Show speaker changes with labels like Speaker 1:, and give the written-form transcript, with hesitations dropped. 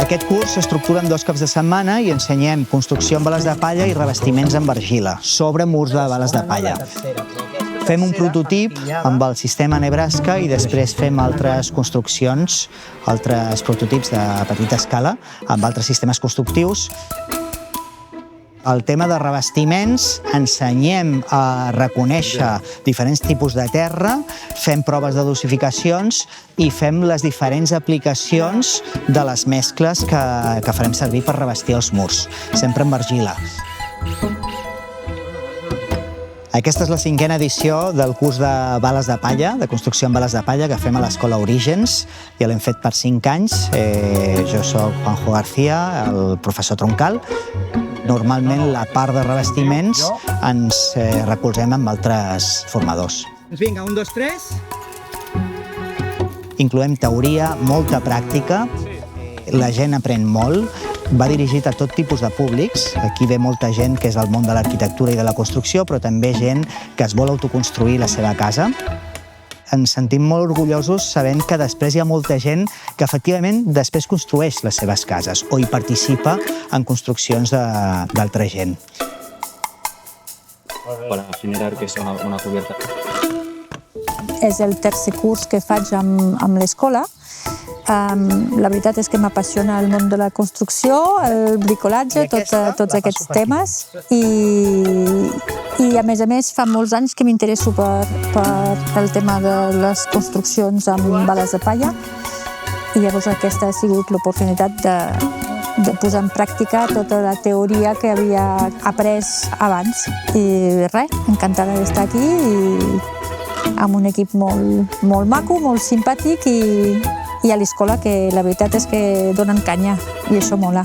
Speaker 1: Aquest curs s'estructura en 2 caps de setmana i ensenyem construcció amb bales de palla i revestiments amb argila, sobre murs de bales de palla. Fem un prototip amb el sistema Nebraska i després fem altres construccions, altres prototips de petita escala, amb altres sistemes constructius. El tema de revestiments, ensenyem a reconèixer diferents tipus de terra, fem proves de dosificacions i fem les diferents aplicacions de les mescles que farem servir per revestir els murs, sempre amb argila. Aquesta és la 5a edició del curs de bales de palla, de construcció amb bales de palla, que fem a l'Escola Orígens. Ja l'hem fet per 5 anys. Jo soc Juanjo García, el professor Troncal. Normalment la part de revestiments ens recolzem amb altres formadors.
Speaker 2: Vinga, 1, 2, 3...
Speaker 1: Incloem teoria, molta pràctica, la gent aprèn molt, va dirigit a tot tipus de públics. Aquí ve molta gent que és del món de l'arquitectura i de la construcció, però també gent que es vol autoconstruir la seva casa. Ens sentim molt orgullosos sabent que després hi ha molta gent que efectivament després construeix les seves cases o hi participa en construccions d'altra gent.
Speaker 3: Para generar que sea una cubierta.
Speaker 4: És el tercer curs que faig amb l'escola. La veritat és que m'apassiona el món de la construcció, el bricolatge, tots aquests temes i a més fa molts anys que m'interesso per el tema de les construccions amb bales de palla i llavors aquesta ha sigut l'oportunitat de posar en pràctica tota la teoria que havia après abans i res, encantada d'estar aquí i amb un equip molt maco, molt simpàtic i a l'escola que la veritat és que donen canya i això mola.